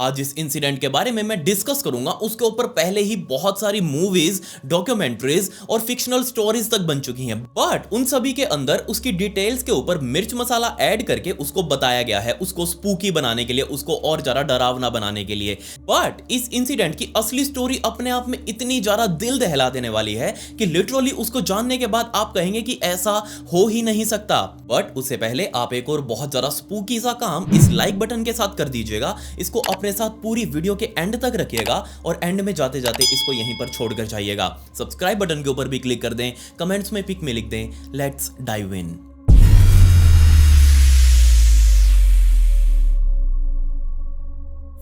आज इस इंसिडेंट के बारे में मैं डिस्कस करूंगा। उसके ऊपर पहले ही बहुत सारी मूवीज, डॉक्यूमेंट्रीज और फिक्शनल स्टोरीज तक बन चुकी हैं, बट उन सभी के अंदर उसकी डिटेल्स के ऊपर मिर्च मसाला ऐड करके उसको बताया गया है, उसको स्पूकी बनाने के लिए, उसको और ज्यादा डरावना बनाने के लिए। बट इस इंसिडेंट की असली स्टोरी अपने आप में इतनी ज्यादा दिल दहला देने वाली है कि लिटरली उसको जानने के बाद आप कहेंगे कि ऐसा हो ही नहीं सकता। बट उससे पहले आप एक और बहुत ज्यादा स्पूकी सा काम इस लाइक बटन के साथ कर दीजिएगा। इसको अपने साथ पूरी वीडियो के एंड तक रखिएगा और एंड में जाते जाते इसको यहीं पर छोड़कर जाइएगा। सब्सक्राइब बटन के ऊपर भी क्लिक कर दें, कमेंट्स में पिक में लिख दें, लेट्स डाइव इन।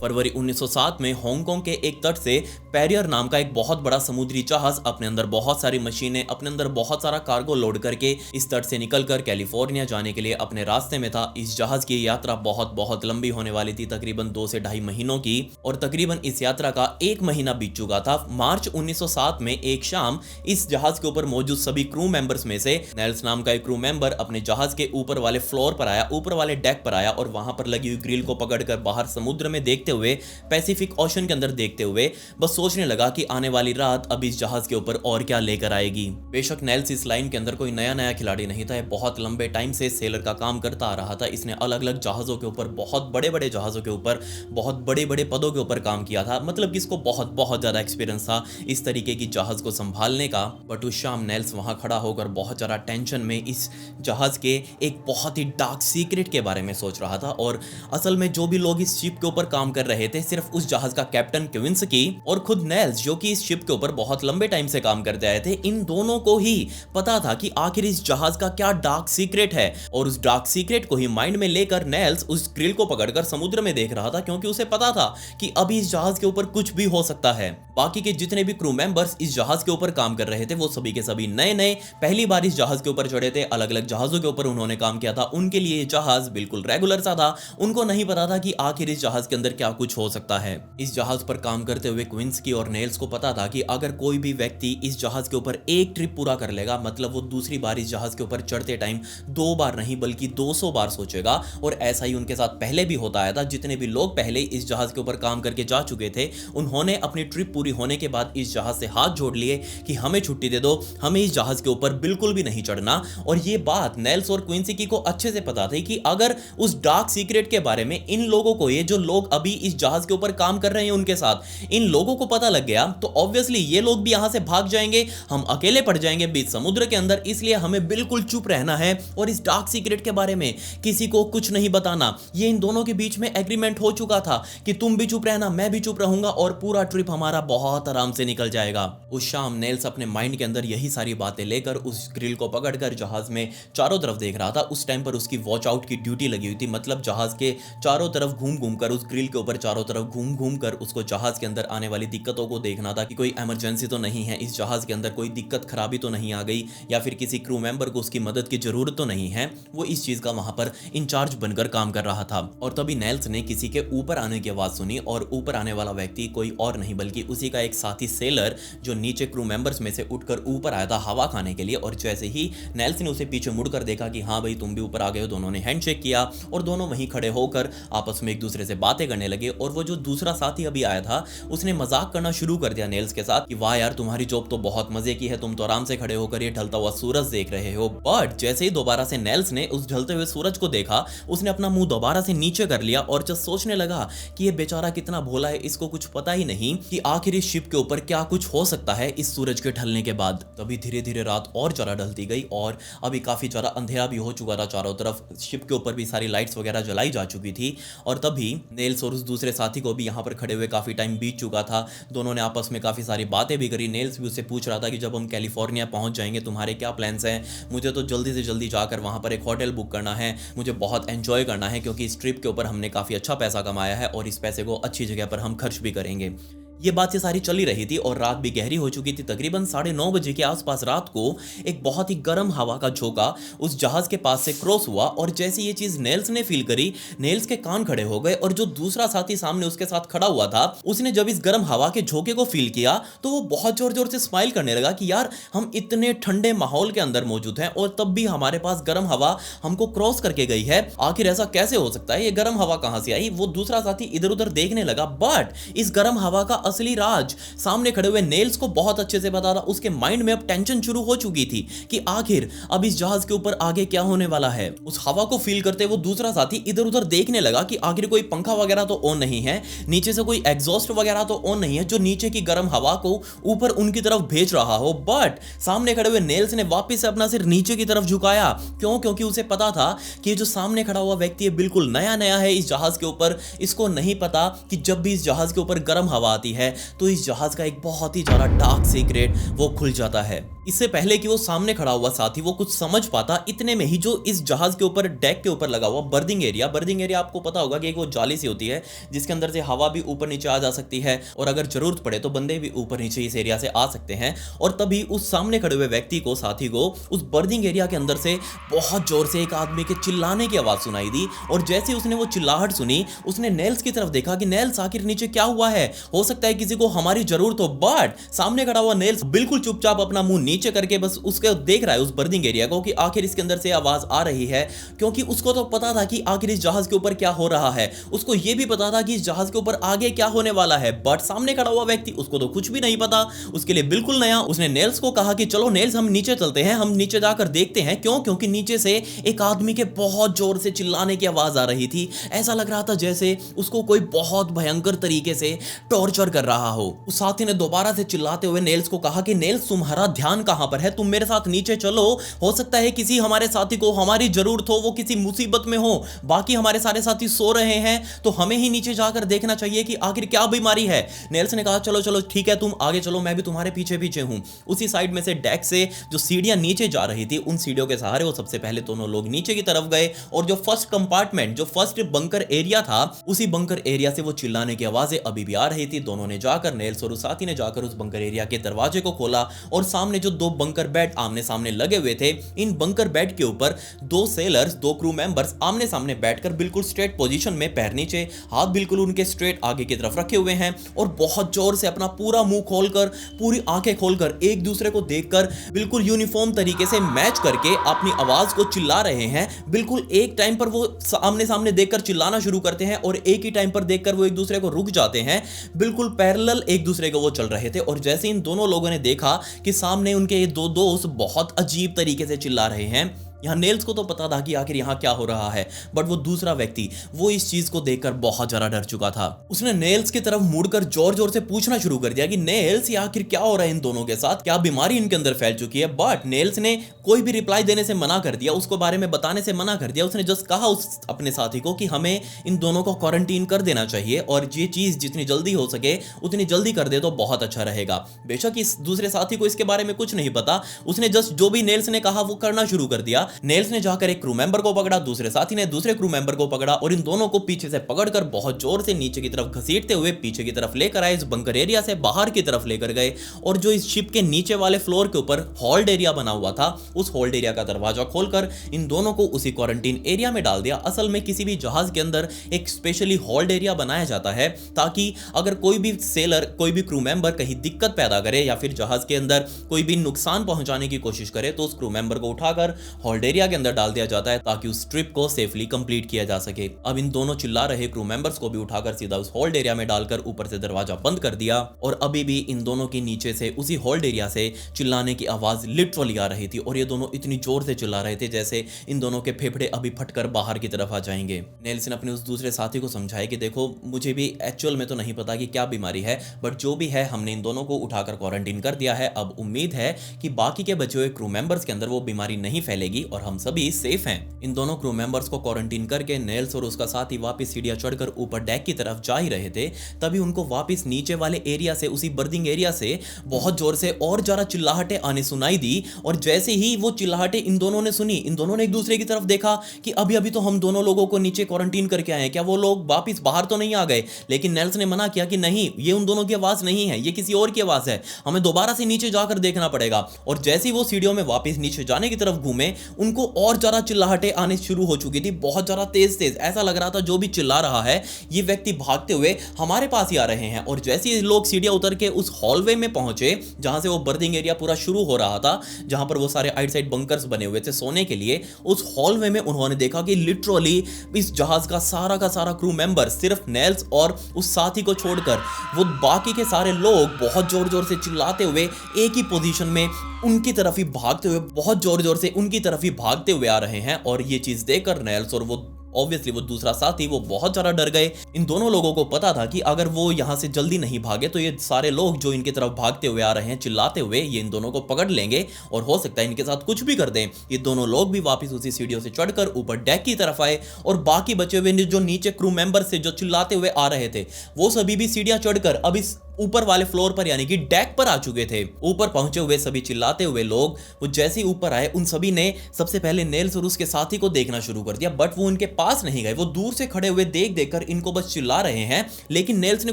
फरवरी 1907 में हांगकांग के एक तट से पेरियर नाम का एक बहुत बड़ा समुद्री जहाज अपने अंदर बहुत सारी मशीनें, अपने अंदर बहुत सारा कार्गो लोड करके इस तट से निकलकर कैलिफोर्निया जाने के लिए अपने रास्ते में था। इस जहाज की यात्रा बहुत लंबी होने वाली थी, तकरीबन 2 से ढाई महीनों की, और तकरीबन इस यात्रा का 1 महीना बीत चुका था। मार्च 1907 में एक शाम इस जहाज के ऊपर मौजूद सभी क्रू मेंबर्स में से नेल्स नाम का एक क्रू मेंबर अपने जहाज के ऊपर वाले फ्लोर पर आया, ऊपर वाले डेक पर आया और वहां पर लगी हुई ग्रिल को पकड़कर बाहर समुद्र में देखते हुए, पैसिफिक ओशन के अंदर देखते हुए बस सोचने लगा कि आने वाली रात अब इस जहाज के ऊपर और क्या लेकर आएगी। बेशक नेल्स इस लाइन के अंदर कोई नया खिलाड़ी नहीं था, बहुत लंबे टाइम से सेलर का काम करता आ रहा था। इसने अलग अलग जहाजों के ऊपर, बहुत बड़े जहाजों के ऊपर, बहुत बड़े पदों के ऊपर काम किया था। मतलब कि इसको बहुत ज्यादा एक्सपीरियंस था इस तरीके की जहाज को संभालने का। बट उस शाम नेल्स वहां खड़ा होकर बहुत ज्यादा टेंशन में इस जहाज के एक बहुत ही डार्क सीक्रेट के बारे में सोच रहा था। और असल में जो भी लोग इस शिप के ऊपर काम कर रहे थे, सिर्फ उस जहाज का कैप्टन क्विंस्की और खुद नेल्स जो कि इस शिप के ऊपर बहुत लंबे टाइम से काम करते आए थे, इन दोनों को ही पता था कि आखिर इस जहाज का क्या डार्क सीक्रेट है। और उस डार्क सीक्रेट को ही माइंड में लेकर नेल्स उस ग्रिल को पकड़कर समुद्र में देख रहा था, क्योंकि उसे पता था कि अभी इस जहाज के ऊपर कुछ भी हो सकता है। बाकी के जितने भी क्रू मेंबर्स इस जहाज के ऊपर काम कर रहे थे, वो सभी के सभी नए पहली बार इस जहाज के ऊपर चढ़े थे, अलग अलग जहाजों के ऊपर उन्होंने काम किया था। उनके लिए जहाज बिल्कुल रेगुलर सा था। उनको नहीं पता था कि आखिर इस जहाज के अंदर क्या कुछ हो सकता है। इस जहाज पर काम करते हुए क्विंस्की और नेल्स को पता था कि अगर कोई भी व्यक्ति इस जहाज के ऊपर एक ट्रिप पूरा कर लेगा, मतलब वो दूसरी बार इस जहाज के ऊपर चढ़ते टाइम 2 बार नहीं बल्कि 200 बार सोचेगा। और ऐसा ही उनके साथ पहले भी होता आया था। जितने भी लोग पहले इस जहाज के ऊपर काम करके जा चुके थे, उन्होंने अपनी ट्रिप पूरी होने के बाद इस जहाज से हाथ जोड़ लिए कि हमें छुट्टी दे दो, हमें इस जहाज के ऊपर बिल्कुल भी नहीं चढ़ना। और ये बात नेल्स और क्विंस्की को अच्छे से पता थी कि अगर उस डार्क सीक्रेट के बारे में इन लोगों को, ये जो लोग अभी इस जहाज के ऊपर काम कर रहे हैं उनके साथ, इन लोगों को पता लग गया तो ऑब्वियसली ये लोग भी यहां से भाग जाएंगे, हम अकेले पड़ जाएंगे बीच समुद्र के अंदर। इसलिए हमें बिल्कुल चुप रहना है और इस डार्क सीक्रेट के बारे में किसी को कुछ नहीं बताना। ये इन दोनों के बीच में एग्रीमेंट हो चुका था कि तुम भी चुप रहना, मैं भी चुप रहूंगा और पूरा ट्रिप हमारा बहुत आराम से निकल जाएगा। उस शाम नेल्स अपने माइंड के अंदर यही सारी बातें लेकर उस ग्रिल को पकड़कर जहाज में चारों तरफ देख रहा था। उस टाइम पर उसकी वॉच आउट की ड्यूटी लगी हुई थी, मतलब जहाज के चारों तरफ घूम कर, उस ग्रिल के ऊपर चारों तरफ घूम कर उसको जहाज के अंदर आने वाली दिक्कतों को देखना था कि कोई इमरजेंसी तो नहीं है, इस जहाज के अंदर कोई दिक्कत खराबी तो नहीं आ गई, या फिर किसी क्रू मेंबर को उसकी मदद की जरूरत तो नहीं है। वो इस चीज का वहां पर इंचार्ज बनकर काम कर रहा था। और तभी नेल्स ने किसी के ऊपर आने की आवाज सुनी, और ऊपर आने वाला व्यक्ति कोई और नहीं बल्कि उसी का एक साथी सेलर, जो नीचे क्रू मेंबर्स में से उठकर ऊपर आया था हवा खाने के लिए। और जैसे ही नेल्स ने उसे पीछे मुड़कर देखा कि हाँ भाई तुम भी ऊपर आ गए हो, दोनों ने हैंडशेक किया और दोनों वहीं खड़े होकर आपस में एक दूसरे से बातें करने लगे। और वो जो दूसरा साथी अभी आया था, उसने मजाक करना शुरू कर दिया नेल्स के साथ कि वाह यार तुम्हारी जॉब तो बहुत मजे की है, तुम तो आराम से खड़े होकर ये ढलता हुआ सूरज देख रहे हो। बट जैसे ही दोबारा से नेल्स ने उस ढलते हुए सूरज को देखा, उसने अपना मुंह दोबारा से नीचे कर लिया और जब सोचने लगा कि ये बेचारा कितना भोला है, इसको कुछ पता ही नहीं कि आखिर इस शिप के ऊपर क्या कुछ हो सकता है इस सूरज के ढलने के बाद। तभी धीरे धीरे रात और ज्यादा ढलती गई और अभी काफी ज्यादा अंधेरा भी हो चुका था चारों तरफ। शिप के ऊपर भी सारी लाइट्स वगैरह जलाई जा चुकी थी। और तभी नेल्स और उस दूसरे साथी को भी यहाँ पर खड़े हुए काफी टाइम बीत चुका था। दोनों ने आपस में काफी सारी बातें भी करी। नेल्स भी उससे पूछ रहा था कि जब हम कैलिफोर्निया पहुंच जाएंगे तुम्हारे क्या प्लान्स हैं? मुझे तो जल्दी से जल्दी जाकर वहां पर एक होटल बुक करना है, मुझे बहुत एंजॉय करना है, क्योंकि इस ट्रिप के ऊपर हमने काफी अच्छा पैसा कमाया है और इस पैसे को अच्छी जगह पर हम खर्च भी करेंगे। ये बातें सारी चल ही रही थी और रात भी गहरी हो चुकी थी। तकरीबन 9:30 बजे के आसपास रात को एक बहुत ही गर्म हवा का झोंका उस जहाज के पास से क्रॉस हुआ और जैसे ये चीज नेल्स ने फील करी, नेल्स के कान खड़े हो गए और जो दूसरा साथी सामने उसके साथ खड़ा हुआ था, उसने जब इस गर्म हवा के झोंके को फील किया तो वो बहुत जोर जोर से स्माइल करने लगा कि यार हम इतने ठंडे माहौल के अंदर मौजूद हैं और तब भी हमारे पास गर्म हवा हमको क्रॉस करके गई है। आखिर ऐसा कैसे हो सकता है, ये गर्म हवा कहां से आई? वो दूसरा साथी इधर उधर देखने लगा, बट इस गर्म हवा का असली राज सामने खड़े हुए नेल्स को बहुत अच्छे से पता था। उसके माइंड में अब टेंशन शुरू हो चुकी थी कि आखिर अब इस जहाज के ऊपर आगे क्या होने वाला है। उस हवा को फील करते वो दूसरा साथी इधर उधर देखने लगा कि आखिर कोई पंखा वगैरह तो ऑन नहीं है, नीचे से कोई एग्जॉस्ट वगैरह तो ऑन नहीं है जो नीचे की गर्म हवा को ऊपर उनकी तरफ भेज रहा हो। बट सामने खड़े हुए नेल्स ने वापस से अपना सिर नीचे की तरफ झुकाया। क्यों? क्योंकि उसे पता था कि जो सामने खड़ा हुआ व्यक्ति है बिल्कुल नया नया है इस जहाज के ऊपर। इसको नहीं पता कि जब भी इस जहाज के ऊपर गर्म हवा आती है तो इस जहाज का एक बहुत ही ज्यादा डार्क सीक्रेट वो खुल जाता है। इससे पहले कि वो सामने खड़ा हुआ साथी वो कुछ समझ पाता, इतने में ही जो इस जहाज के ऊपर डेक के ऊपर लगा हुआ बर्दिंग एरिया आपको पता होगा कि एक वो जाली सी होती है जिसके अंदर से हवा भी ऊपर नीचे आ जा सकती है और अगर जरूरत पड़े तो बंदे भी ऊपर नीचे इस एरिया से आ सकते हैं। और तभी उस सामने खड़े हुए व्यक्ति को, साथी को, उस बर्दिंग एरिया के अंदर से बहुत जोर से एक आदमी के चिल्लाने की आवाज सुनाई दी। और जैसे उसने वो चिल्लाहट सुनी उसने नेल्स की तरफ देखा कि नेल्स आखिर नीचे क्या हुआ है, हो सकता है किसी को हमारी जरूरत हो। बट सामने खड़ा हुआ नेल्स बिल्कुल चुपचाप अपना मुंह नीचे करके बस उसके देख रहा है उस बर्दिंग एरिया को कि आखिर इसके अंदर से आवाज आ रही है, क्योंकि उसको तो पता था कि आखिर इस जहाज के ऊपर क्या हो रहा है। उसको यह भी पता था कि इस जहाज के ऊपर आगे क्या होने वाला है। बट सामने खड़ा हुआ व्यक्ति, उसको तो कुछ भी नहीं पता, उसके लिए बिल्कुल नया। उसने नेल्स को कहा कि चलो नेल्स हम नीचे चलते हैं, हम नीचे जाकर देखते हैं। क्यों? क्योंकि नीचे से एक आदमी के बहुत जोर से चिल्लाने की आवाज आ रही थी। ऐसा लग रहा था जैसे उसको कोई बहुत भयंकर तरीके से टॉर्चर कर रहा हो। उस साथी ने दोबारा से चिल्लाते हुए नेल्स को कहा कि नेल्स तुम्हारा ध्यान कहां पर है, तुम मेरे साथ नीचे चलो, हो सकता है किसी हमारे साथी को हमारी जरूरत हो, वो किसी मुसीबत में हो, बाकी हमारे सारे साथी सो रहे हैं तो हमें ही नीचे जाकर देखना चाहिए कि आखिर क्या बीमारी है। नेल्स ने कहा चलो चलो ठीक है तुम आगे चलो, मैं भी तुम्हारे पीछे पीछे हूं। उसी साइड में से डेक से जो सीढ़ियां नीचे जा रही थी उन सीढ़ियों के सहारे वो सबसे पहले दोनों लोग नीचे की तरफ गए और जो फर्स्ट कंपार्टमेंट, जो फर्स्ट बंकर एरिया था, उसी बंकर एरिया से वो चिल्लाने की आवाजें अभी भी आ रही थी। दोनों ने जाकर, नेल्स और उस साथी ने जाकर उस बंकर एरिया के दरवाजे को खोला और सामने जो दो बंकर बेड आमने सामने लगे हुए थे, इन बंकर बेड के ऊपर दो सेलर्स, दो क्रू मेंबर्स आमने सामने बैठकर बिल्कुल स्ट्रेट पोजीशन में, पैर नीचे, हाथ बिल्कुल उनके स्ट्रेट आगे की तरफ रखे हुए हैं और बहुत जोर से अपना पूरा मुंह खोलकर, पूरी आंखें खोलकर एक दूसरे को देखकर बिल्कुल यूनिफॉर्म तरीके से मैच करके अपनी आवाज को चिल्ला रहे हैं। बिल्कुल एक टाइम पर वो आमने सामने देखकर चिल्लाना शुरू करते हैं और एक ही टाइम पर देखकर वो एक दूसरे को रुक जाते हैं। बिल्कुल पैरेलल एक दूसरे को वो चल रहे थे और जैसे इन दोनों लोगों ने देखा कि सामने उनके ये दो दोस्त बहुत अजीब तरीके से चिल्ला रहे हैं, यहाँ नेल्स को तो पता था कि आखिर यहाँ क्या हो रहा है, बट वो दूसरा व्यक्ति वो इस चीज को देखकर बहुत ज्यादा डर चुका था। उसने नेल्स की तरफ मुड़कर जोर जोर से पूछना शुरू कर दिया कि नेल्स ये आखिर क्या हो रहा है इन दोनों के साथ, क्या बीमारी इनके अंदर फैल चुकी है। बट नेल्स ने कोई भी रिप्लाई देने से मना कर दिया, उसको बारे में बताने से मना कर दिया। उसने जस्ट कहा उस अपने साथी को कि हमें इन दोनों को क्वारंटीन कर देना चाहिए और ये चीज जितनी जल्दी हो सके उतनी जल्दी कर दे तो बहुत अच्छा रहेगा। बेशक इस दूसरे साथी को इसके बारे में कुछ नहीं पता, उसने जस्ट जो भी नेल्स ने कहा वो करना शुरू कर दिया। नेल्स ने जाकर एक क्रू मेंबर को पकड़ा, दूसरे साथी ने दूसरे क्रू मेंबर को पकड़ा और इन दोनों को पीछे से पकड़कर बहुत जोर से नीचे की तरफ घसीटते हुए पीछे की तरफ लेकर आए, इस बंकर एरिया से बाहर की तरफ लेकर गए और जो इस शिप के नीचे वाले फ्लोर के ऊपर होल्ड एरिया बना हुआ था उस होल्ड एरिया का दरवाजा खोलकर इन दोनों को उसी क्वारंटीन एरिया में डाल दिया। असल में किसी भी जहाज के अंदर एक स्पेशली होल्ड एरिया बनाया जाता है ताकि अगर कोई भी सेलर, कोई भी क्रू मेंबर कहीं दिक्कत पैदा करे या फिर जहाज के अंदर कोई भी नुकसान पहुंचाने की कोशिश करे तो उस क्रू मेंबर को उठाकर होल्ड एरिया के अंदर डाल दिया जाता है ताकि उस ट्रिप को सेफली कंप्लीट किया जा सके। अब इन दोनों चिल्ला रहे क्रू मेंबर्स को भी उठाकर सीधा उस होल्ड एरिया में डालकर ऊपर से दरवाजा बंद कर दिया और अभी भी इन दोनों के नीचे से उसी होल्ड एरिया से चिल्लाने की आवाज लिटरली आ रही थी और ये दोनों इतनी जोर से चिल्ला रहे थे जैसे इन दोनों के फेफड़े अभी फटकर बाहर की तरफ आ जाएंगे। नेल्सन अपने उस दूसरे साथी को समझाया कि देखो मुझे भी एक्चुअल में तो नहीं पता कि क्या बीमारी है, बट जो भी है हमने इन दोनों को उठाकर क्वारंटीन कर दिया है। अब उम्मीद है कि बाकी के बचे हुए क्रू मेंबर्स के अंदर वो बीमारी नहीं फैलेगी और हम सभी सेफ हैं। इन दोनों क्रू मेंबर्स को क्वारंटीन करके नेल्स और उसका साथी वापस सीढ़ियां चढ़कर ऊपर डेक की तरफ जा ही रहे थे, तभी उनको वापस नीचे वाले एरिया से, उसी बर्दिंग एरिया से बहुत जोर से और ज्यादा चिल्लाहटें आने सुनाई दी। और जैसे ही वो चिल्लाहटें इन दोनों ने सुनी, इन दोनों ने एक दूसरे की तरफ देखा कि अभी अभी तो हम दोनों लोगों को नीचे क्वारंटीन करके आए हैं, क्या वो लोग वापस बाहर तो नहीं आ गए। लेकिन नेल्स ने मना किया कि नहीं, ये उन दोनों की आवाज नहीं है, ये किसी और की आवाज है, हमें दोबारा से नीचे जाकर देखना पड़ेगा। और जैसे ही वो सीढ़ियों में वापस नीचे जाने की तरफ घूमे, उनको और ज्यादा चिल्लाहटें आने शुरू हो चुकी थी, बहुत ज्यादा तेज तेज। ऐसा लग रहा था जो भी चिल्ला रहा है ये व्यक्ति भागते हुए हमारे पास ही आ रहे हैं। और जैसे ही लोग सीढ़ियां उतर के उस हॉलवे में पहुंचे जहां से वो बर्दिंग एरिया पूरा शुरू हो रहा था, जहां पर वो सारे आइड साइड बंकर्स बने हुए थे सोने के लिए, उस हॉलवे में उन्होंने देखा कि लिटरली इस जहाज का सारा क्रू मेंबर, सिर्फ नेल्स और उस साथी को छोड़कर वो बाकी के सारे लोग बहुत जोर जोर से चिल्लाते हुए एक ही पोजीशन में उनकी तरफ ही भागते हुए, बहुत जोर जोर से उनकी तरफ ही भागते हुए आ रहे हैं। और ये चीज देखकर नेल्स और वो ऑब्वियसली वो दूसरा साथी वो बहुत ज्यादा डर गए। इन दोनों लोगों को पता था कि अगर वो यहां से जल्दी नहीं भागे तो ये सारे लोग जो इनकी तरफ भागते हुए आ रहे हैं चिल्लाते हुए, ये इन दोनों को पकड़ लेंगे और हो सकता है इनके साथ कुछ भी कर दें। ये दोनों लोग भी वापस उसी सीढ़ियों से चढ़कर ऊपर डेक की तरफ आए और बाकी बचे हुए जो नीचे क्रू मेंबर से जो चिल्लाते हुए आ रहे थे वो सभी भी सीढ़ियां चढ़कर अब इस ऊपर वाले फ्लोर पर यानी कि डेक पर आ चुके थे। ऊपर पहुंचे हुए सभी चिल्लाते हुए लोग वो जैसे ही ऊपर आए, उन सभी ने सबसे पहले नेल्स और उसके साथी को देखना शुरू कर दिया, बट वो उनके पास नहीं गए। वो दूर से खड़े हुए देख देखकर इनको बस चिल्ला रहे हैं। लेकिन नेल्स ने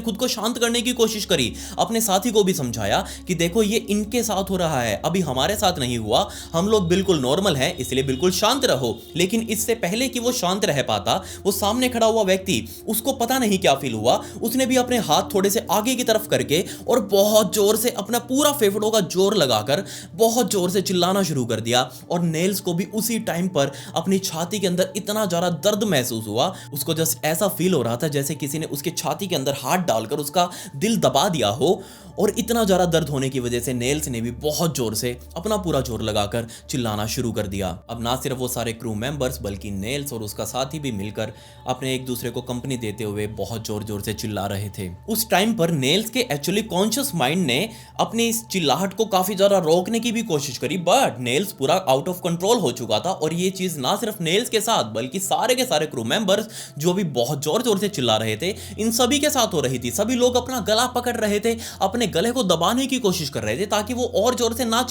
खुद को शांत करने की कोशिश करी, अपने साथी को भी समझाया कि देखो ये इनके साथ हो रहा है, अभी हमारे साथ नहीं हुआ, हम लोग बिल्कुल नॉर्मल हैं, इसलिए बिल्कुल शांत रहो। लेकिन इससे पहले कि वो शांत रह पाता, वो सामने खड़ा हुआ व्यक्ति, उसको पता नहीं क्या फील हुआ, उसने भी अपने हाथ थोड़े से आगे की तरफ करके और बहुत जोर से अपना पूरा फेफड़ों का जोर लगाकर बहुत जोर से चिल्लाना शुरू कर दिया। और नेल्स को भी उसी टाइम पर अपनी छाती के अंदर इतना ज्यादा दर्द महसूस हुआ, उसको जस्ट ऐसा फील हो रहा था जैसे किसी ने उसके छाती के अंदर हाथ डालकर उसका दिल दबा दिया हो। और इतना ज्यादा दर्द होने की वजह से नेल्स ने भी बहुत जोर से अपना पूरा जोर लगाकर चिल्लाना शुरू कर दिया। अब ना सिर्फ वो सारे क्रू मेंबर्स बल्कि नेल्स और उसका साथी भी मिलकर अपने एक दूसरे को कंपनी देते हुए बहुत जोर जोर से चिल्ला रहे थे। उस टाइम पर नेल्स के एक्चुअली कॉन्शियस माइंड ने अपनी इस चिल्लाहट को काफी ज्यादा रोकने की भी कोशिश करी, बट नेल्स पूरा आउट ऑफ कंट्रोल हो चुका था। और ये चीज ना सिर्फ नेल्स के साथ बल्कि सारे के सारे क्रू मेंबर्स जो भी बहुत जोर जोर से चिल्ला रहे थे, इन सभी के साथ हो रही थी। सभी लोग अपना गला पकड़ रहे थे, अपने गले को दबाने की कोशिश कर रहे थे ताकि वो और जोर से ना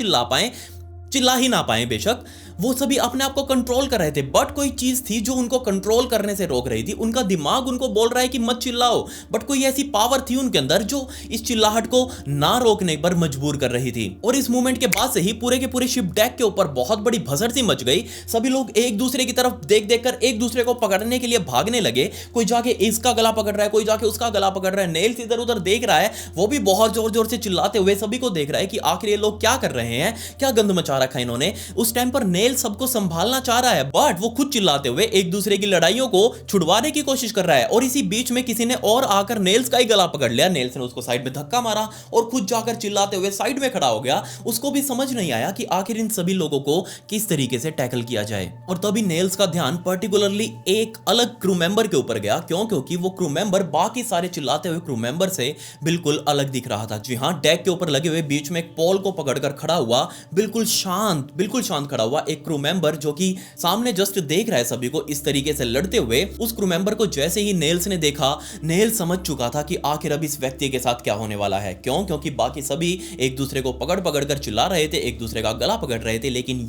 चिल्ला ही ना पाए। बेशक वो सभी अपने आप को कंट्रोल कर रहे थे, बट कोई चीज थी जो उनको कंट्रोल करने से रोक रही थी। उनका दिमाग उनको बोल रहा है कि मत चिल्लाओ, बट कोई ऐसी पावर थी उनके अंदर जो इस चिल्लाहट को ना रोकने पर मजबूर कर रही थी। और इस मूवमेंट के बाद से ही पूरे के पूरे शिप डेक के ऊपर बहुत बड़ी भसड़ सी मच गई। सभी लोग एक दूसरे की तरफ देख देख कर एक दूसरे को पकड़ने के लिए भागने लगे। कोई जाके इसका गला पकड़ रहा है, कोई जाके उसका गला पकड़ रहा है। नेल्स इधर उधर देख रहा है, वो भी बहुत जोर जोर से चिल्लाते हुए सभी को देख रहा है कि आखिर ये लोग क्या कर रहे हैं, क्या गंद मचा रखा है इन्होंने। उस टाइम पर नेल्स सबको संभालना चाह रहा है, बट वो खुद चिल्लाते हुए एक दूसरे की लड़ाइयों को छुड़वाने की कोशिश कर रहा है। और इसी बीच में किसी ने और आकर नेल्स का ही गला पकड़ लिया। नेल्स ने उसको साइड में धक्का मारा और खुद जाकर चिल्लाते हुए साइड में खड़ा हो गया। उसको भी समझ नहीं आया कि आखिर इन सभी लोगों को किस तरीके से टैकल किया जाए। और तभी नेल्स का ध्यान पर्टिकुलरली एक अलग क्रू मेंबर के ऊपर गया, क्योंकि वो क्रू मेंबर बाकी सारे चिल्लाते हुए क्रू मेंबर से बिल्कुल अलग दिख रहा था। जी हां, डेक के ऊपर लगे हुए बीच में एक पोल को पकड़कर खड़ा हुआ, बिल्कुल शांत खड़ा हुआ एक क्रू मेंबर जो कि सामने जस्ट देख रहा है सभी को इस तरीके से लड़ते हुए। उस क्रू मेंबर को जैसे ही नेल्स ने देखा, नेल्स समझ चुका था कि आखिर अब इस व्यक्ति के साथ क्या होने वाला है। क्योंकि बाकी सभी एक दूसरे को पकड़ कर चिल्ला रहे थे, एक दूसरे का गला पकड़ रहे थे, लेकिन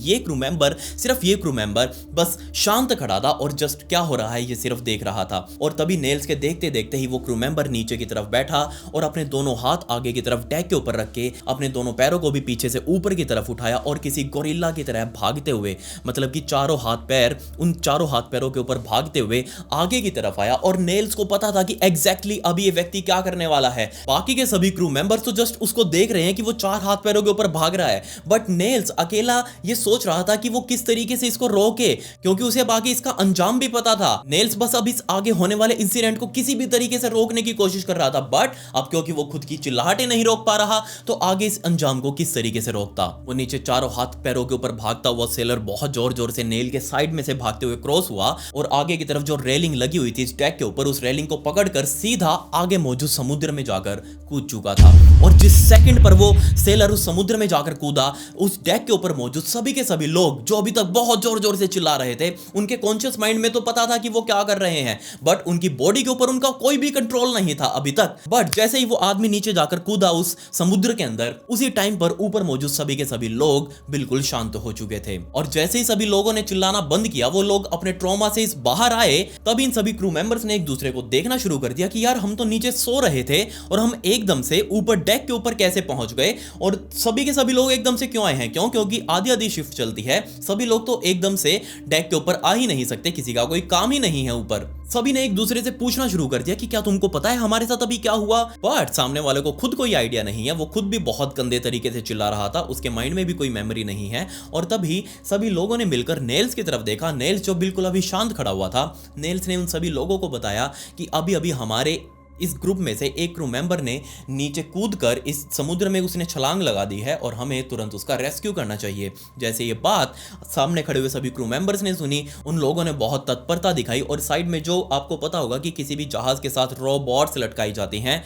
सिर्फ ये क्रू मेंबर बस शांत खड़ा था और जस्ट क्या हो रहा है ये सिर्फ देख रहा था। और तभी नेल्स के देखते देखते ही वो क्रू मेंबर नीचे की तरफ बैठा और अपने दोनों हाथ आगे की तरफ डेक के ऊपर रख के अपने दोनों पैरों को भी पीछे से ऊपर की तरफ उठाया और किसी गोरिल्ला की तरह भागते हुए, मतलब कि उन चारों हाथ पैरों के ऊपर भागते हुए आगे की तरफ आया। और नेल्स को पता था कि एग्जैक्टली अभी ये व्यक्ति क्या करने वाला है। बाकी के सभी क्रू मेंबर्स तो जस्ट उसको देख रहे हैं कि वो चार हाथ पैरों के ऊपर भाग रहा है, बट नेल्स अकेला ये सोच रहा था कि वो किस तरीके से इसको रोके, क्योंकि उसे बाकी इसका अंजाम भी पता था। नेल्स बस अब इस आगे होने वाले इंसिडेंट को किसी भी तरीके से रोकने की कोशिश कर रहा था, बट अब क्योंकि वो खुद की चिल्लाहटें नहीं रोक पा रहा तो आगे इस अंजाम को किस तरीके से रोकता। वो नीचे चारों हाथ पैरों के ऊपर भागता हुआ सेलर बहुत जोर जोर से नेल के साइड में से भागते हुए क्रॉस हुआ और आगे की तरफ जो रेलिंग लगी हुई थी इस डेक के ऊपर, उस रेलिंग को पकड़कर सीधा आगे मौजूद समुद्र में जाकर कूद चुका था। और जिस सेकंड पर वो सेलर उस समुद्र में जाकर कूदा, उस डेक के ऊपर मौजूद सभी के सभी लोग जो अभी तक बहुत जोर जोर से चिल्ला रहे थे, उनके कॉन्शियस माइंड में तो पता था कि वो क्या कर रहे हैं, बट उनकी बॉडी के ऊपर उनका कोई भी कंट्रोल नहीं था अभी तक। बट जैसे ही वो आदमी नीचे जाकर कूदा उस समुद्र के अंदर, उसी टाइम पर ऊपर मौजूद सभी के सभी लोग बिल्कुल शांत हो चुके थे। और जैसे ही सभी लोगों ने चिल्लाना बंद किया, वो लोग अपने ट्रॉमा से इस बाहर आए, तब इन सभी क्रू मेंबर्स ने एक दूसरे को देखना शुरू कर दिया कि यार हम तो नीचे सो रहे थे और हम एकदम से ऊपर डेक के ऊपर कैसे पहुंच गए, और सभी के सभी लोग एकदम से क्यों आए हैं। क्योंकि आधी आधी शिफ्ट चलती है, सभी लोग तो एकदम से डेक के ऊपर आ ही नहीं सकते, किसी का कोई काम ही नहीं है ऊपर। सभी ने एक दूसरे से पूछना शुरू कर दिया कि क्या तुमको पता है हमारे साथ अभी क्या हुआ। बट सामने वाले को खुद कोई आइडिया नहीं है, वो खुद भी बहुत गंदे तरीके से चिल्ला रहा था, उसके माइंड में भी कोई मेमोरी नहीं है। और तभी सभी लोगों ने मिलकर नेल्स की तरफ देखा। नेल्स जो बिल्कुल अभी शांत खड़ा हुआ था, नेल्स ने उन सभी लोगों को बताया कि अभी अभी हमारे इस ग्रुप में से एक क्रू मेंबर ने नीचे कूदकर इस समुद्र में उसने छलांग लगा दी है और हमें तुरंत उसका रेस्क्यू करना चाहिए। जैसे ये बात सामने खड़े हुए सभी क्रू मेंबर्स ने सुनी, उन लोगों ने बहुत तत्परता दिखाई और साइड में जो आपको पता होगा कि किसी भी जहाज के साथ रोबोट्स लटकाई जाती हैं,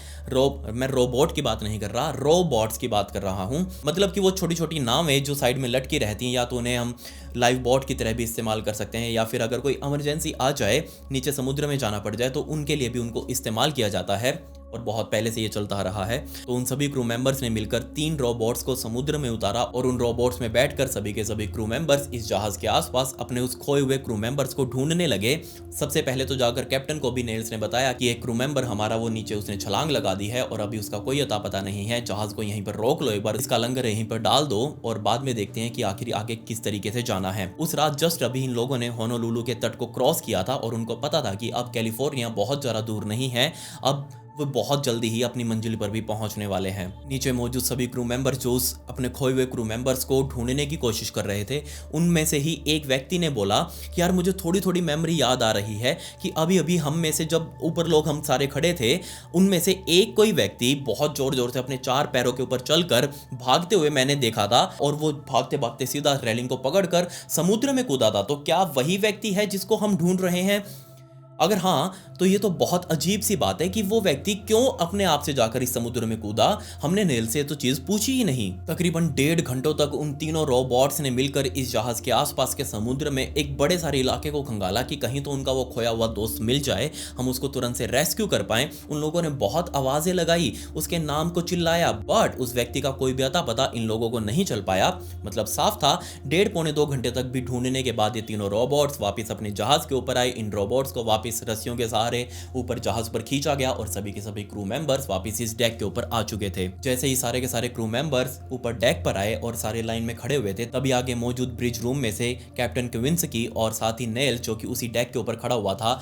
मैं रोबोट की बात नहीं कर रहा, रोबोट्स की बात कर रहा हूं। मतलब कि वो छोटी छोटी नावें जो साइड में लटकी रहती हैं, या तो उन्हें हम लाइव बोट की तरह भी इस्तेमाल कर सकते हैं, या फिर अगर कोई इमरजेंसी आ जाए, नीचे समुद्र में जाना पड़ जाए, तो उनके लिए भी उनको इस्तेमाल किया जाता है और बहुत पहले से ये चलता आ रहा है। तो उन सभी क्रू मेंबर्स ने मिलकर 3 रोबोट्स को समुद्र में उतारा और उन रोबोट्स में बैठकर सभी के सभी क्रू मेंबर्स इस जहाज के आसपास अपने उस खोए हुए क्रू मेंबर्स को ढूंढने लगे। सबसे पहले तो जाकर कैप्टन को भी नेल्स ने बताया कि एक क्रू मेंबर हमारा वो नीचे उसने छलांग लगा दी है और अभी उसका कोई अता पता नहीं है, जहाज को यहीं पर रोक लो, एक बार इसका लंगर यहीं पर डाल दो और बाद में देखते हैं कि आखिर आगे किस तरीके से जाना है। उस रात जस्ट अभी इन लोगों ने होनोलुलु के तट को क्रॉस किया था और उनको पता था कि अब कैलिफोर्निया बहुत ज्यादा दूर नहीं है, अब वो बहुत जल्दी ही अपनी मंजिल पर भी पहुंचने वाले हैं। नीचे मौजूद सभी क्रू मेंबर्स जो उस अपने खोए हुए क्रू मेंबर्स को ढूंढने की कोशिश कर रहे थे, उनमें से ही एक व्यक्ति ने बोला कि यार मुझे थोड़ी थोड़ी मेमोरी याद आ रही है कि अभी अभी हम में से जब ऊपर लोग हम सारे खड़े थे, उनमें से एक कोई व्यक्ति बहुत जोर जोर से अपने 4 पैरों के ऊपर चलकर भागते हुए मैंने देखा था और वो भागते भागते सीधा रेलिंग को पकड़कर समुद्र में कूदा था। तो क्या वही व्यक्ति है जिसको हम ढूंढ रहे हैं? अगर हाँ, तो ये तो बहुत अजीब सी बात है कि वो व्यक्ति क्यों अपने आप से जाकर इस समुद्र में कूदा। हमने नेल से तो चीज पूछी ही नहीं। तकरीबन 1.5 घंटों तक उन तीनों रोबोट्स ने मिलकर इस जहाज के आसपास के समुद्र में एक बड़े सारे इलाके को खंगाला कि कहीं तो उनका वो खोया हुआ दोस्त मिल जाए, हम उसको तुरंत से रेस्क्यू कर पाए। उन लोगों ने बहुत आवाजें लगाई, उसके नाम को चिल्लाया, बट उस व्यक्ति का कोई भी अता पता इन लोगों को नहीं चल पाया। मतलब साफ था 1.5 पौने 2 घंटे तक भी ढूंढने के बाद ये तीनों रोबोट्स वापस अपने जहाज के ऊपर आए। इन रोबोट्स को वापस रस्सियों के सहारे ऊपर जहाज पर खींचा गया और सभी के सभी क्रू मेंबर्स वापस इस डेक के ऊपर आ चुके थे। जैसे ही सारे के सारे क्रू मेंबर्स ऊपर डेक पर आए और सारे लाइन में खड़े हुए थे, तभी आगे मौजूद ब्रिज रूम में से कैप्टन केविंस्की और साथ ही नेल जो कि उसी डेक के ऊपर खड़ा हुआ था,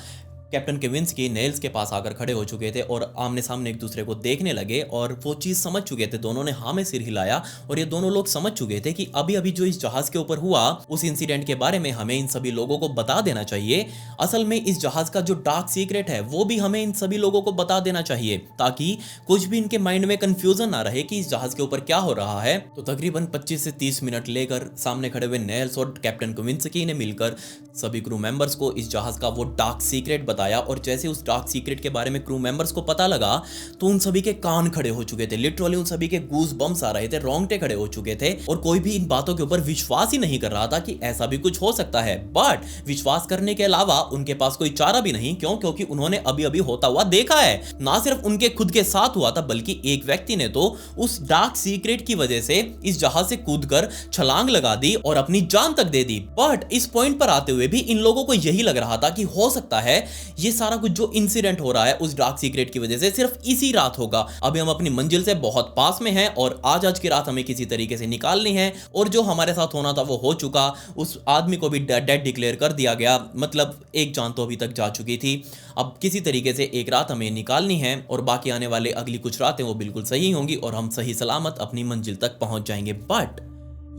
कैप्टन केविंस्की नेल्स के पास आकर खड़े हो चुके थे और आमने सामने एक दूसरे को देखने लगे और वो चीज समझ चुके थे। दोनों ने हाँ में सिर हिलाया और ये दोनों लोग समझ चुके थे कि अभी अभी जो इस जहाज के ऊपर हुआ, उस इंसिडेंट के बारे में हमें इन सभी लोगों को बता देना चाहिए। असल में इस जहाज का जो डार्क सीक्रेट है वो भी हमें इन सभी लोगों को बता देना चाहिए, ताकि कुछ भी इनके माइंड में कंफ्यूजन ना रहे कि इस जहाज के ऊपर क्या हो रहा है। तो तकरीबन 25 से 30 मिनट लेकर सामने खड़े हुए नेल्स और कैप्टन केविंस्की ने मिलकर सभी क्रू मेंबर्स को इस जहाज का वो डार्क सीक्रेट बताया। और जैसे उस डार्क सीक्रेट के बारे में क्रू मेंबर्स को पता लगा तो उन सभी के कान खड़े हो चुके थे, लिटरली उन सभी के गूज बम्स आ रहे थे, रोंगटे खड़े हो चुके थे और कोई भी इन बातों के ऊपर विश्वास ही नहीं कर रहा था कि ऐसा भी कुछ हो सकता है। बट विश्वास करने के अलावा उनके पास कोई चारा भी नहीं। क्योंकि उन्होंने अभी अभी होता हुआ देखा है। ना सिर्फ उनके खुद के साथ हुआ था, बल्कि एक व्यक्ति ने तो उस डार्क सीक्रेट की वजह से इस जहाज से कूदकर छलांग लगा दी और अपनी जान तक दे दी। बट इस पॉइंट पर आते हुए भी इन लोगों को यही लग रहा था कि हो सकता है ये सारा कुछ जो इंसिडेंट हो रहा है उस डार्क सीक्रेट की वजह से सिर्फ इसी रात होगा। अभी हम अपनी मंजिल से बहुत पास में हैं और आज की रात हमें किसी तरीके से निकालनी है और जो हमारे साथ होना था वो हो चुका। उस आदमी को भी डेड डिक्लेयर कर दिया गया, मतलब एक जान तो अभी तक जा चुकी थी। अब किसी तरीके से एक रात हमें निकालनी है और बाकी आने वाले अगली कुछ रातें वो बिल्कुल सही होंगी और हम सही सलामत अपनी मंजिल तक पहुंच जाएंगे। बट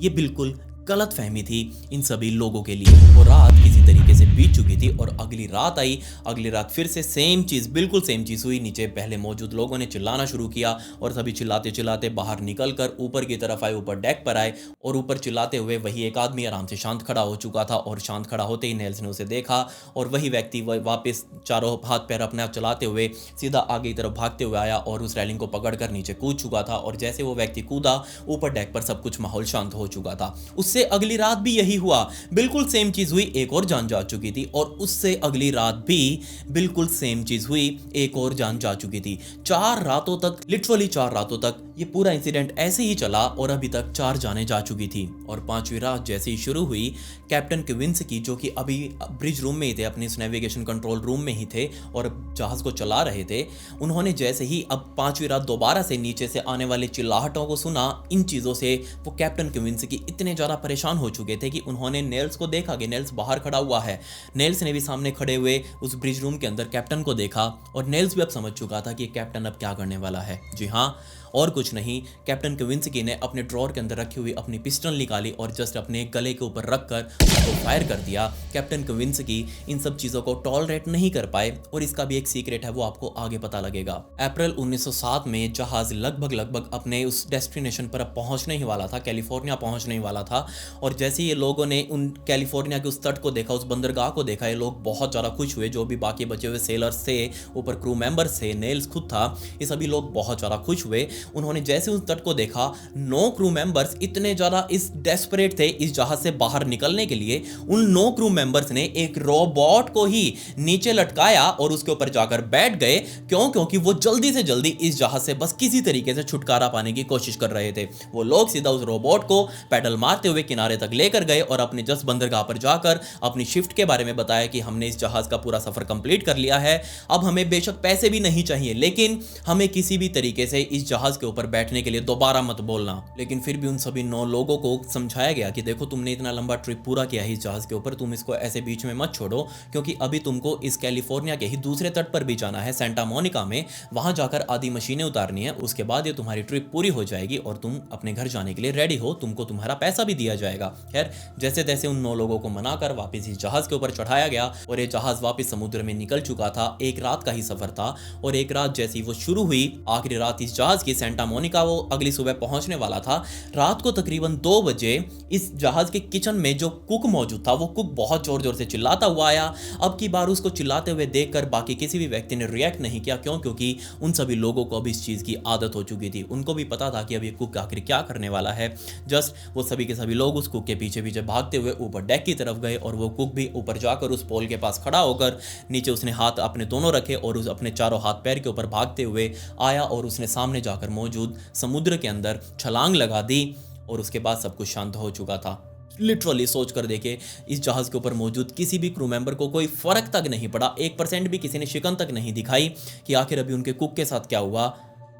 ये बिल्कुल गलत फहमी थी इन सभी लोगों के लिए। वो रात किसी तरीके से बीत चुकी थी और अगली रात आई। अगली रात फिर से सेम चीज़, बिल्कुल सेम चीज़ हुई। नीचे पहले मौजूद लोगों ने चिल्लाना शुरू किया और सभी चिल्लाते चिल्लाते बाहर निकल कर ऊपर की तरफ आए, ऊपर डेक पर आए और ऊपर चिल्लाते हुए वही एक आदमी आराम से शांत खड़ा हो चुका था। और शांत खड़ा होते ही नेल्स ने उसे देखा और वही व्यक्ति वापस चारों हाथ पैर अपने आप चलाते हुए सीधा आगे की तरफ भागते हुए आया और उस रेलिंग को पकड़कर नीचे कूद चुका था। और जैसे वो व्यक्ति कूदा, ऊपर डेक पर सब कुछ माहौल शांत हो चुका था। उससे अगली रात भी यही हुआ, बिल्कुल सेम चीज हुई, एक और जान जा चुकी थी। और उससे अगली रात भी बिल्कुल सेम चीज हुई, एक और जान जा चुकी थी। 4 रातों तक, लिटरली 4 रातों तक ये पूरा इंसिडेंट ऐसे ही चला और अभी तक 4 जाने जा चुकी थी। और 5वीं रात जैसे ही शुरू हुई, कैप्टन क्विंसी जो कि अभी ब्रिज रूम में ही थे, अपने इस नेविगेशन कंट्रोल रूम में ही थे और जहाज को चला रहे थे, उन्होंने जैसे ही अब 5वीं रात दोबारा से नीचे से आने वाले चिल्लाहटों को सुना, इन चीज़ों से वो कैप्टन क्विंसी इतने ज़्यादा परेशान हो चुके थे कि उन्होंने नेल्स को देखा कि नेल्स बाहर खड़ा हुआ है। नेल्स ने भी सामने खड़े हुए उस ब्रिज रूम के अंदर कैप्टन को देखा और नेल्स भी अब समझ चुका था कि कैप्टन अब क्या करने वाला है। जी हाँ, और कुछ नहीं, कैप्टन क्विंसी ने अपने ड्रॉर के अंदर रखी हुई अपनी पिस्टल निकाली और जस्ट अपने गले के ऊपर रखकर उसको फायर कर दिया। कैप्टन क्विंसी इन सब चीज़ों को टॉलरेट नहीं कर पाए और इसका भी एक सीक्रेट है, वो आपको आगे पता लगेगा। अप्रैल 1907 में जहाज लगभग अपने उस डेस्टिनेशन पर अब पहुंचने ही वाला था, कैलिफोर्निया पहुंचने ही वाला था। और जैसे ये लोगों ने उन कैलिफोर्निया के उस तट को देखा, उस बंदरगाह को देखा, ये लोग बहुत ज़्यादा खुश हुए। जो भी बाकी बचे हुए सेलर्स थे, ऊपर क्रू मेंबर्स थे, नेल्स खुद था, ये सभी लोग बहुत ज़्यादा खुश हुए। उन्होंने जैसे उस तट को देखा, 9 क्रू मेंबर्स इतने ज्यादा इस डेस्परेट थे इस जहाज से बाहर निकलने के लिए, उन 9 क्रू मेंबर्स ने एक रोबोट को ही नीचे लटकाया और उसके ऊपर जाकर बैठ गए। क्योंकि वो जल्दी से जल्दी इस जहाज से बस किसी तरीके से छुटकारा पाने की कोशिश कर रहे थे। वो लोग सीधा उस रोबोट को पैडल मारते हुए किनारे तक लेकर गए और अपने जस्ट बंदरगाह पर जाकर अपनी शिफ्ट के बारे में बताया कि हमने इस जहाज का पूरा सफर कंप्लीट कर लिया है, अब हमें बेशक पैसे भी नहीं चाहिए, लेकिन हमें किसी भी तरीके से इस जहाज के ऊपर बैठने के लिए दोबारा मत बोलना। लेकिन फिर भी उन सभी 9 लोगों को समझाया गया कि देखो, तुमने इतना लंबा ट्रिप पूरा किया है इस जहाज के ऊपर, तुम इसको ऐसे बीच में मत छोड़ो, क्योंकि अभी तुमको इस कैलिफोर्निया के ही दूसरे तट पर भी जाना है, सेंटा मोनिका में। वहां जाकर आधी मशीनें उतारनी है, उसके बाद ये तुम्हारी ट्रिप पूरी हो जाएगी और तुम अपने घर जाने के लिए रेडी हो, तुमको तुम्हारा पैसा भी दिया जाएगा। खैर, जैसे तैसे उन 9 लोगों को मनाकर वापस इस जहाज के ऊपर चढ़ाया गया और ये जहाज वापस समुद्र में निकल चुका था। एक रात का ही सफर था और एक रात जैसी वो शुरू हुई, आखिरी रात इस जहाज की सेंटा मोनिका वो अगली सुबह पहुंचने वाला था। रात को तकरीबन 2 बजे इस जहाज के किचन में जो कुक मौजूद था, वो कुक बहुत जोर जोर से चिल्लाता हुआ आया। अब की बार उसको चिल्लाते हुए देखकर बाकी किसी भी व्यक्ति ने रिएक्ट नहीं किया। क्योंकि उन सभी लोगों को अब इस चीज की आदत हो चुकी थी, उनको भी पता था कि अब ये कुक आखिर क्या करने वाला है। जस्ट वो सभी के सभी लोग उस कुक के पीछे पीछे भागते हुए ऊपर डेक की तरफ गए और वो कुक भी ऊपर जाकर उस पोल के पास खड़ा होकर नीचे उसने हाथ अपने दोनों रखे और उस अपने चारों हाथ पैर के ऊपर भागते हुए आया और उसने सामने जाकर मौजूद समुद्र के अंदर छलांग लगा दी और उसके बाद सब कुछ शांत हो चुका था। लिटरली सोच कर देखे, इस जहाज के ऊपर मौजूद किसी भी क्रू मेंबर को कोई फर्क तक नहीं पड़ा, 1% भी किसी ने शिकन तक नहीं दिखाई कि आखिर अभी उनके कुक के साथ क्या हुआ,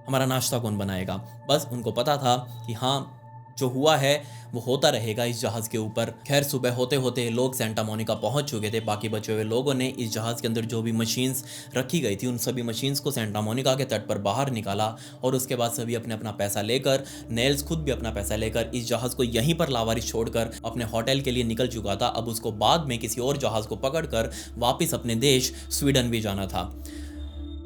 हमारा नाश्ता कौन बनाएगा। बस उनको पता था कि हाँ, जो हुआ है वो होता रहेगा इस जहाज के ऊपर। खैर, सुबह होते होते लोग सेंटा मोनिका पहुंच चुके थे। बाकी बचे हुए लोगों ने इस जहाज के अंदर जो भी मशीन्स रखी गई थी, उन सभी मशीन्स को सेंटा मोनिका के तट पर बाहर निकाला और उसके बाद सभी अपने अपना पैसा लेकर, नेल्स खुद भी अपना पैसा लेकर इस जहाज को यहीं पर लावारिस छोड़कर अपने होटल के लिए निकल चुका था। अब उसको बाद में किसी और जहाज को पकड़कर वापस अपने देश स्वीडन भी जाना था।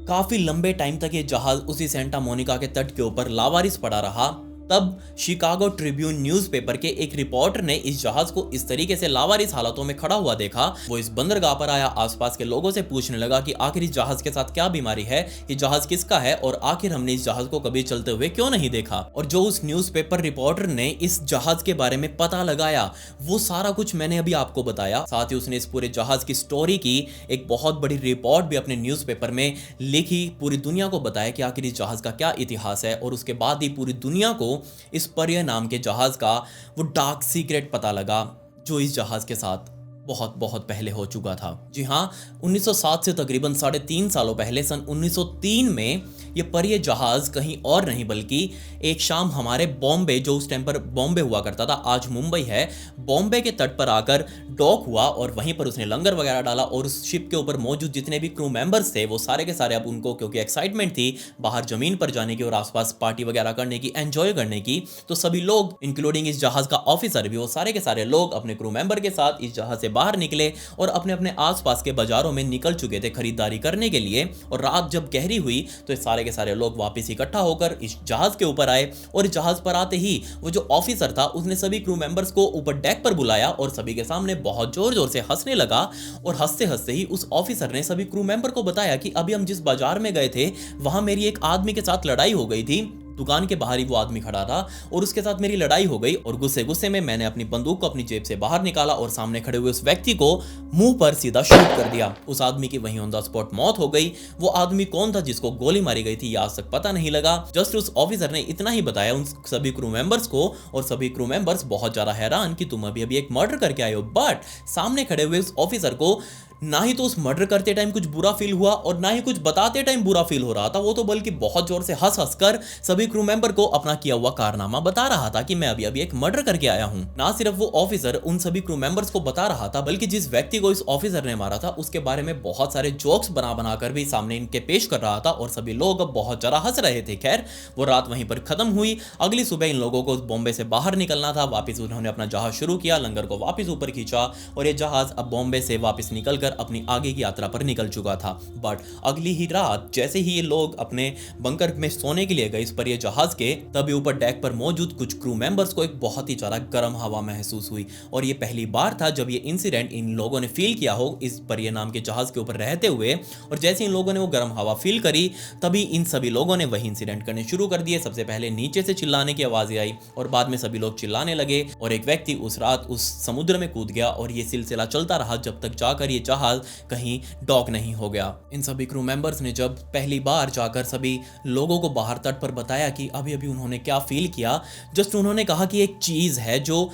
काफी लंबे टाइम तक ये जहाज उसी सेंटा मोनिका के तट के ऊपर लावारिस पड़ा रहा। तब शिकागो ट्रिब्यून न्यूज़पेपर के एक रिपोर्टर ने इस जहाज को इस तरीके से लावारिस हालातों में खड़ा हुआ देखा। वो इस बंदरगाह पर आया, आसपास के लोगों से पूछने लगा कि आखिर इस जहाज के साथ क्या बीमारी है, ये जहाज किसका है और आखिर हमने इस जहाज को कभी चलते हुए क्यों नहीं देखा। और जो उस न्यूज़पेपर रिपोर्टर ने इस जहाज के बारे में पता लगाया, वो सारा कुछ मैंने अभी आपको बताया। साथ ही उसने इस पूरे जहाज की स्टोरी की एक बहुत बड़ी रिपोर्ट भी अपने न्यूज़पेपर में लिखी, पूरी दुनिया को बताया कि आखिर इस जहाज का क्या इतिहास है। और उसके बाद ही पूरी दुनिया को इस पर्य नाम के जहाज का वो डार्क सीक्रेट पता लगा, जो इस जहाज के साथ बहुत बहुत पहले हो चुका था। जी हाँ, 1907 से तकरीबन 3.5 सालों पहले सन 1903 में ये परिय जहाज कहीं और नहीं बल्कि एक शाम हमारे बॉम्बे, जो उस टाइम पर बॉम्बे हुआ करता था, आज मुंबई है, बॉम्बे के तट पर आकर डॉक हुआ और वहीं पर उसने लंगर वगैरह डाला और उस शिप के ऊपर मौजूद जितने भी क्रू मेंबर्स थे वो सारे के सारे, अब उनको क्योंकि एक्साइटमेंट थी बाहर जमीन पर जाने की और आसपास पार्टी वगैरह करने की, एंजॉय करने की, तो सभी लोग इंक्लूडिंग इस जहाज का ऑफिसर भी, वो सारे के सारे लोग अपने क्रू मेंबर के साथ इस जहाज से बाहर निकले और अपने अपने आसपास के बाजारों में निकल चुके थे खरीदारी करने के लिए। और रात जब गहरी हुई तो ये सारे के सारे लोग वापस इकट्ठा होकर इस जहाज के ऊपर आए और जहाज पर आते ही वो जो ऑफिसर था उसने सभी क्रू मेंबर्स को ऊपर डेक पर बुलाया और सभी के सामने बहुत जोर जोर से हंसने लगा। और हंसते हंसते ही उस ऑफिसर ने सभी क्रू मेंबर को बताया कि अभी हम जिस बाजार में गए थे वहां मेरी एक आदमी के साथ लड़ाई हो गई थी। दुकान के बाहर ही वो आदमी खड़ा था और उसके साथ मेरी लड़ाई हो गई और गुस्से गुस्से में मैंने अपनी बंदूक को अपनी जेब से बाहर निकाला और सामने खड़े हुए उस व्यक्ति को मुंह पर सीधा शूट कर दिया। उस आदमी की वहीं ऑन द स्पॉट मौत हो गई। वो आदमी कौन था जिसको गोली मारी गई थी ये आज तक पता नहीं लगा। जस्ट उस ऑफिसर ने इतना ही बताया उन सभी क्रू मेंबर्स को और सभी क्रू मेंबर्स बहुत ज्यादा हैरान कि तुम अभी अभी एक मर्डर करके आए हो। बट सामने खड़े हुए उस ऑफिसर को ना ही तो उस मर्डर करते टाइम कुछ बुरा फील हुआ और ना ही कुछ बताते टाइम बुरा फील हो रहा था। वो तो बल्कि बहुत जोर से हंस हंस कर सभी क्रू मेंबर को अपना किया हुआ कारनामा बता रहा था कि मैं अभी अभी एक मर्डर करके आया हूं। ना सिर्फ वो ऑफिसर उन सभी क्रू मेंबर्स को बता रहा था बल्कि जिस व्यक्ति को इस ऑफिसर ने मारा था उसके बारे में बहुत सारे जोक्स बना बनाकर भी सामने इनके पेश कर रहा था और सभी लोग अब बहुत ज्यादा हंस रहे थे। खैर वो रात वहीं पर खत्म हुई। अगली सुबह इन लोगों को बॉम्बे से बाहर निकलना था। वापिस उन्होंने अपना जहाज शुरू किया, लंगर को वापिस ऊपर खींचा और ये जहाज अब बॉम्बे से वापिस निकलकर अपनी आगे की यात्रा पर निकल चुका था। बट अगली ही रात जैसे ही ये लोग अपने बंकर में सोने के लिए गए इस पर ये जहाज के, तभी ऊपर डेक पर मौजूद कुछ क्रू मेंबर्स को एक बहुत ही ज्यादा गर्म हवा महसूस हुई। और ये पहली बार था जब ये इंसिडेंट इन लोगों ने फील किया हो इस परिये नाम के जहाज के ऊपर रहते हुए। और जैसे इन लोगों ने वो गर्म हवा फील करी तभी इन सभी लोगों ने वही इंसिडेंट करने शुरू कर दिए। सबसे पहले नीचे से चिल्लाने की आवाजें आई और बाद में सभी लोग चिल्लाने लगे और एक व्यक्ति उस रात उस समुद्र में कूद गया और ये सिलसिला चलता रहा जब तक जाकर ये जहाज कहीं डॉक नहीं हो गया। इन सभी क्रू मेंबर्स ने जब पहली बार जाकर सभी लोगों को बाहर तट पर बताया कि अभी अभी उन्होंने क्या फील किया, जस्ट उन्होंने कहा कि एक चीज है जो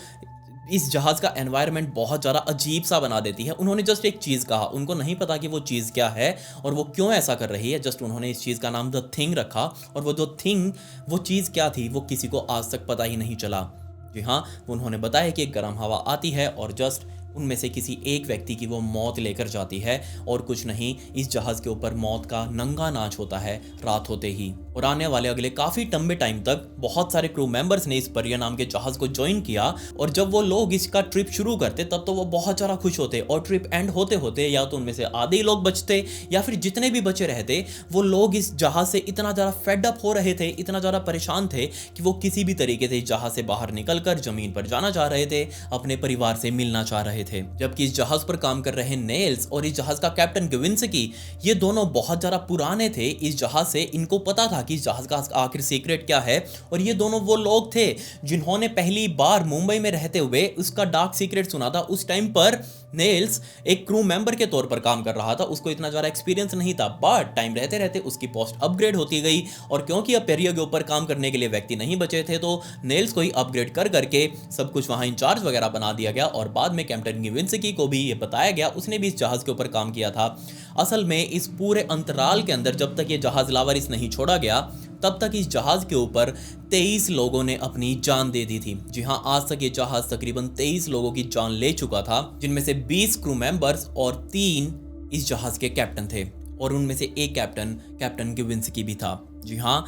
इस जहाज का एनवायरनमेंट बहुत ज़्यादा अजीब सा बना देती है। उन्होंने जस्ट एक चीज़ कहा, उनको नहीं पता कि वो चीज़ क्या है और वो क्यों ऐसा कर रही है। जस्ट उन्होंने इस चीज़ का नाम द थिंग रखा और वो जो थिंग, वो चीज़ क्या थी वो किसी को आज तक पता ही नहीं चला। जी हाँ, उन्होंने बताया कि एक गर्म हवा आती है और जस्ट उनमें से किसी एक व्यक्ति की वो मौत लेकर जाती है और कुछ नहीं, इस जहाज के ऊपर मौत का नंगा नाच होता है रात होते ही। और आने वाले अगले काफी लंबे टाइम तक बहुत सारे क्रू मेंबर्स ने इस परिया नाम के जहाज को ज्वाइन किया और जब वो लोग इसका ट्रिप शुरू करते तब तो वो बहुत ज्यादा खुश होते और ट्रिप एंड होते होते या तो उनमें से आधे ही लोग बचते या फिर जितने भी बचे रहते वो लोग इस जहाज से इतना ज्यादा फेड अप हो रहे थे, इतना ज्यादा परेशान थे कि वो किसी भी तरीके से इस जहाज से बाहर निकलकर जमीन पर जाना चाह रहे थे, अपने परिवार से मिलना चाह रहे थे। जबकि इस जहाज पर काम कर रहे नेल्स और इस जहाज का कैप्टन गिविंस्की, ये दोनों बहुत ज्यादा पुराने थे इस जहाज से, इनको पता था कि इस जहाज का आखिर सीक्रेट क्या है और ये दोनों वो लोग थे जिन्होंने पहली बार मुंबई में रहते हुए उसका डार्क सीक्रेट सुना था। उस टाइम पर नेल्स एक क्रू मेंबर के तौर पर काम कर रहा था, उसको इतना ज्यादा एक्सपीरियंस नहीं था, बट टाइम रहते रहते उसकी पोस्ट अपग्रेड होती गई और क्योंकि अब पेरियो के ऊपर काम करने के लिए व्यक्ति नहीं बचे थे तो नेल्स को ही अपग्रेड कर करके सब कुछ वहां इंचार्ज वगैरह बना दिया गया और बाद में कैप्टन गिविंस्की को भी ये बताया गया, उसने भी इस जहाज के ऊपर काम किया था। असल में इस पूरे अंतराल के अंदर जब तक ये जहाज लावारिस नहीं छोड़ा गया तब तक इस जहाज के ऊपर 23 लोगों ने अपनी जान दे दी थी। जी हाँ, आज तक ये जहाज तकरीबन 23 लोगों की जान ले चुका था, जिनमें से 20 क्रू मेंबर्स और 3 इस जहाज के कैप्टन थे और उनमें से एक कैप्टन गिविंस्की भी था। जी हाँ,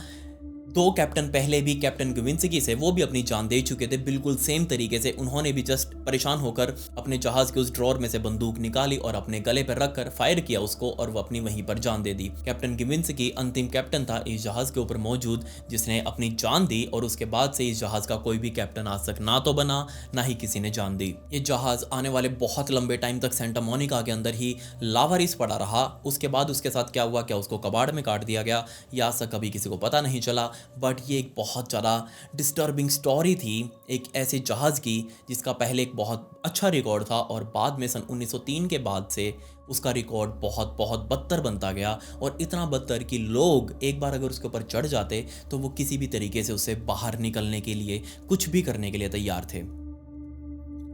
2 कैप्टन पहले भी कैप्टन गिविंस्की से वो भी अपनी जान दे चुके थे, बिल्कुल सेम तरीके से उन्होंने भी जस्ट परेशान होकर अपने जहाज के उस ड्रॉर में से बंदूक निकाली और अपने गले पर रखकर फायर किया उसको और वो अपनी वहीं पर जान दे दी। कैप्टन गिविंस्की अंतिम कैप्टन था इस जहाज के ऊपर मौजूद जिसने अपनी जान दी और उसके बाद से इस जहाज का कोई भी कैप्टन आज तक ना तो बना ना ही किसी ने जान दी। ये जहाज आने वाले बहुत लंबे टाइम तक सेंटा मोनिका के अंदर ही लावारिस पड़ा रहा। उसके बाद उसके साथ क्या हुआ, क्या उसको कबाड़ में काट दिया गया या आज तक कभी किसी को पता नहीं चला, बट ये एक बहुत ज़्यादा डिस्टर्बिंग स्टोरी थी एक ऐसे जहाज़ की जिसका पहले एक बहुत अच्छा रिकॉर्ड था और बाद में सन 1903 के बाद से उसका रिकॉर्ड बहुत बहुत बदतर बनता गया और इतना बदतर कि लोग एक बार अगर उसके ऊपर चढ़ जाते तो वो किसी भी तरीके से उससे बाहर निकलने के लिए कुछ भी करने के लिए तैयार थे।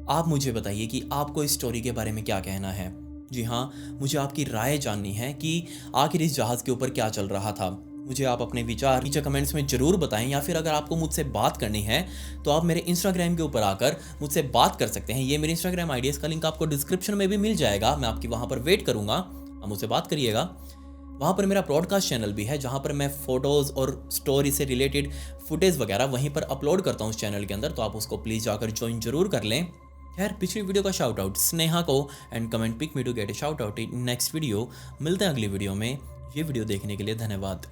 आप मुझे बताइए कि आपको इस स्टोरी के बारे में क्या कहना है। जी हाँ, मुझे आपकी राय जाननी है कि आखिर इस जहाज़ के ऊपर क्या चल रहा था। मुझे आप अपने विचार नीचे कमेंट्स में ज़रूर बताएं या फिर अगर आपको मुझसे बात करनी है तो आप मेरे इंस्टाग्राम के ऊपर आकर मुझसे बात कर सकते हैं। ये मेरी इंस्टाग्राम आईडी, इसका लिंक आपको डिस्क्रिप्शन में भी मिल जाएगा। मैं आपकी वहाँ पर वेट करूँगा, आप मुझसे बात करिएगा। वहाँ पर मेरा ब्रॉडकास्ट चैनल भी है जहाँ पर मैं फ़ोटोज़ और स्टोरी से रिलेटेड फुटेज वगैरह वहीं पर अपलोड करता हूँ उस चैनल के अंदर, तो आप उसको प्लीज़ जाकर ज्वाइन जरूर कर लें। खैर पिछली वीडियो का शाउट आउट स्नेहा को and comment pick me to get a shout out in next video. मिलते हैं अगली वीडियो में। ये वीडियो देखने के लिए धन्यवाद।